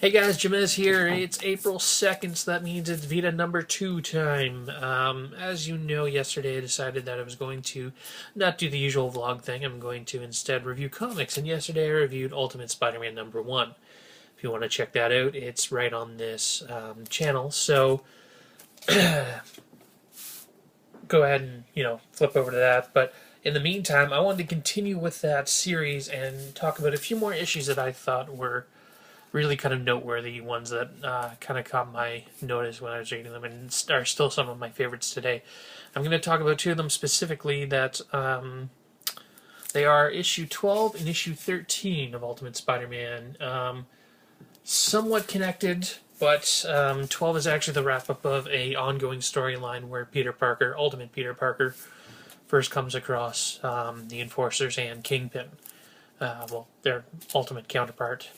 Hey guys, Ja-Mez here. It's April 2nd, so that means it's VEDA number 2 time. As you know, yesterday I decided that I was going to not do the usual vlog thing. I'm going to instead review comics, and yesterday I reviewed Ultimate Spider-Man number 1. If you want to check that out, it's right on this channel. So go ahead and, flip over to that. But in the meantime, I wanted to continue with that series and talk about a few more issues that I thought were really kind of noteworthy ones that kind of caught my notice when I was reading them and are still some of my favorites today. I'm going to talk about two of them specifically that they are issue 12 and issue 13 of Ultimate Spider-Man. Somewhat connected, but 12 is actually the wrap-up of a ongoing storyline where Peter Parker, Ultimate Peter Parker, first comes across the Enforcers and Kingpin. Their ultimate counterpart.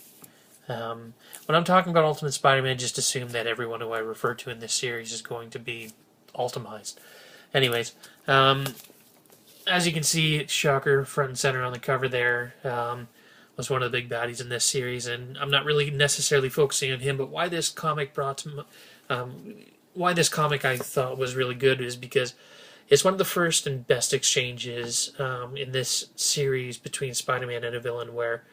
When I'm talking about Ultimate Spider-Man, just assume that everyone who I refer to in this series is going to be ultimized. Anyways, as you can see, Shocker front and center on the cover there was one of the big baddies in this series, and I'm not really necessarily focusing on him, but why this comic why this comic I thought was really good is because it's one of the first and best exchanges in this series between Spider-Man and a villain where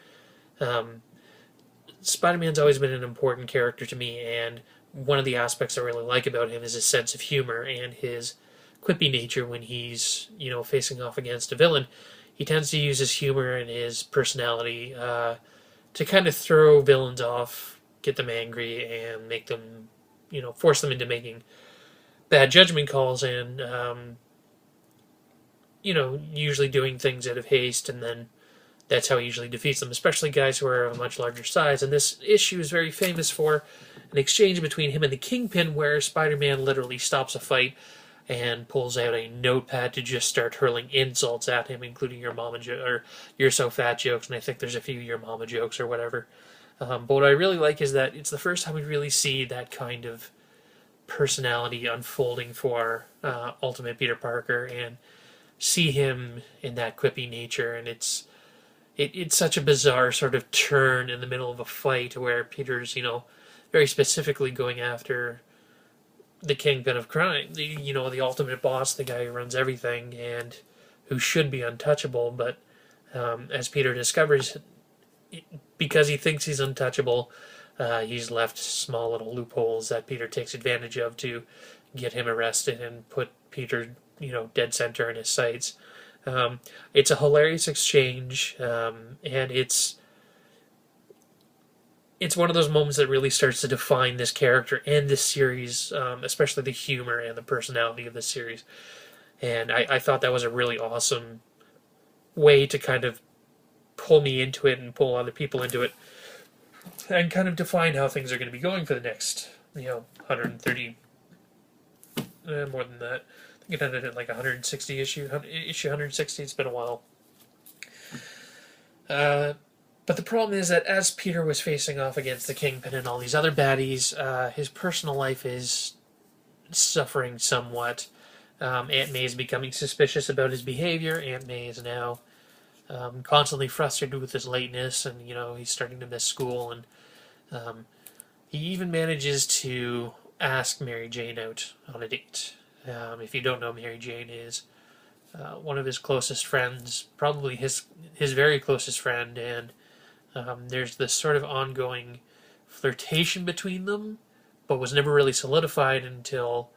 Spider-Man's always been an important character to me, and one of the aspects I really like about him is his sense of humor and his quippy nature when he's, facing off against a villain. He tends to use his humor and his personality to kind of throw villains off, get them angry, and make them, force them into making bad judgment calls and, usually doing things out of haste, and then that's how he usually defeats them, especially guys who are of a much larger size. And this issue is very famous for an exchange between him and the Kingpin where Spider-Man literally stops a fight and pulls out a notepad to just start hurling insults at him, including your mama or you're so fat jokes, and I think there's a few your mama jokes or whatever. But what I really like is that it's the first time we really see that kind of personality unfolding for Ultimate Peter Parker and see him in that quippy nature, and it's such a bizarre sort of turn in the middle of a fight where Peter's, very specifically going after the kingpin of crime, the ultimate boss, the guy who runs everything and who should be untouchable, but as Peter discovers, because he thinks he's untouchable, he's left small little loopholes that Peter takes advantage of to get him arrested and put Peter, dead center in his sights. It's a hilarious exchange, and it's one of those moments that really starts to define this character and this series, especially the humor and the personality of this series. And I thought that was a really awesome way to kind of pull me into it and pull other people into it, and kind of define how things are going to be going for the next, 130, more than that. It ended at like 160 issue 160. It's been a while. But the problem is that as Peter was facing off against the Kingpin and all these other baddies, his personal life is suffering somewhat. Aunt May is becoming suspicious about his behavior. Aunt May is now constantly frustrated with his lateness, and he's starting to miss school, and he even manages to ask Mary Jane out on a date. If you don't know, Mary Jane is one of his closest friends, probably his very closest friend, and there's this sort of ongoing flirtation between them, but was never really solidified until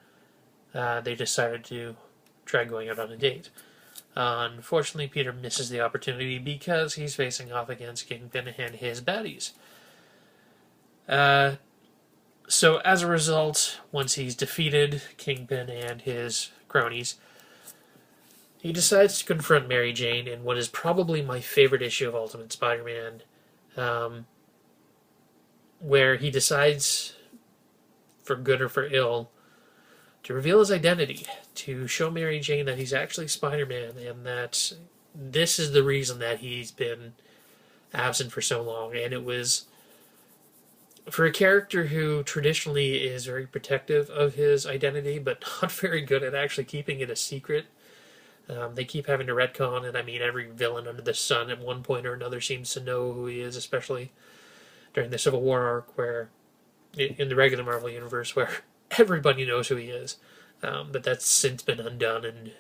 they decided to try going out on a date. Unfortunately, Peter misses the opportunity because he's facing off against Kingpin and his baddies. So as a result, once he's defeated Kingpin and his cronies, he decides to confront Mary Jane in what is probably my favorite issue of Ultimate Spider-Man, where he decides, for good or for ill, to reveal his identity, to show Mary Jane that he's actually Spider-Man, and that this is the reason that he's been absent for so long. And it was, for a character who traditionally is very protective of his identity, but not very good at actually keeping it a secret. They keep having to retcon it. I mean, every villain under the sun at one point or another seems to know who he is, especially during the Civil War arc, where in the regular Marvel universe, where everybody knows who he is. But that's since been undone, and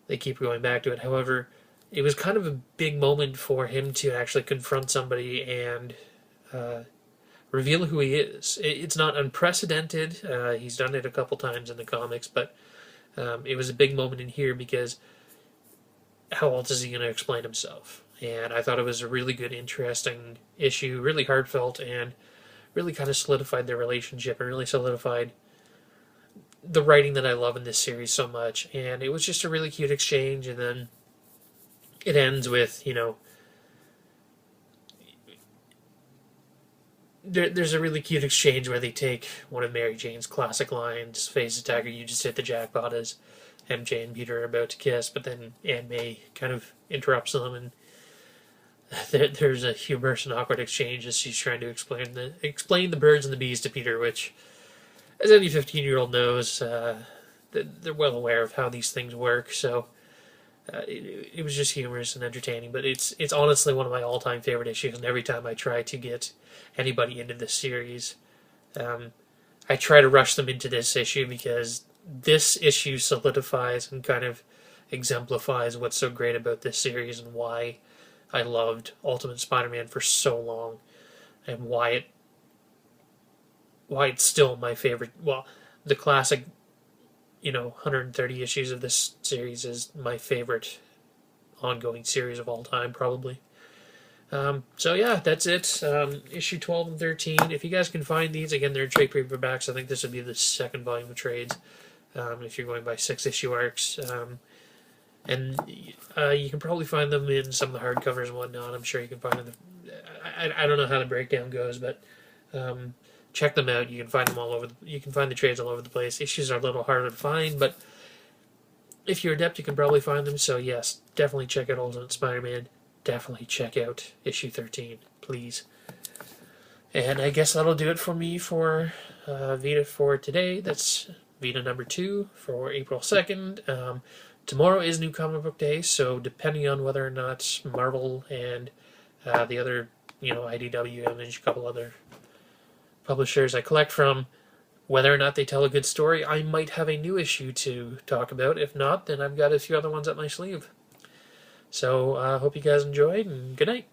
they keep going back to it. However, it was kind of a big moment for him to actually confront somebody and reveal who he is. It's not unprecedented. He's done it a couple times in the comics, but it was a big moment in here because how else is he going to explain himself? And I thought it was a really good, interesting issue, really heartfelt, and really kind of solidified their relationship and really solidified the writing that I love in this series so much. And it was just a really cute exchange, and then it ends with, there's a really cute exchange where they take one of Mary Jane's classic lines, "Face attacker, you just hit the jackpot," as MJ and Peter are about to kiss, but then Aunt May kind of interrupts them, and there's a humorous and awkward exchange as she's trying to explain the birds and the bees to Peter, which, as any 15-year-old knows, they're well aware of how these things work. So it was just humorous and entertaining. But it's honestly one of my all-time favorite issues, and every time I try to get anybody into this series, I try to rush them into this issue because this issue solidifies and kind of exemplifies what's so great about this series and why I loved Ultimate Spider-Man for so long, and why it's still my favorite. Well, the classic, 130 issues of this series is my favorite ongoing series of all time, probably. So yeah, that's it. Issue 12 and 13. If you guys can find these, again, they're in trade paperbacks. I think this would be the second volume of trades, if you're going by 6-issue arcs. And you can probably find them in some of the hardcovers and whatnot. I'm sure you can find them. I don't know how the breakdown goes, but check them out. You can find them all over. You can find the trades all over the place. Issues are a little harder to find, but if you're adept, you can probably find them. So yes, definitely check out Ultimate Spider-Man. Definitely check out issue 13, please. And I guess that'll do it for me for VEDA for today. That's VEDA number 2 for April 2nd. Tomorrow is New Comic Book Day, so depending on whether or not Marvel and the other, IDW, Image, a couple other publishers I collect from, whether or not they tell a good story, I might have a new issue to talk about. If not, then I've got a few other ones up my sleeve. So I hope you guys enjoyed, and good night.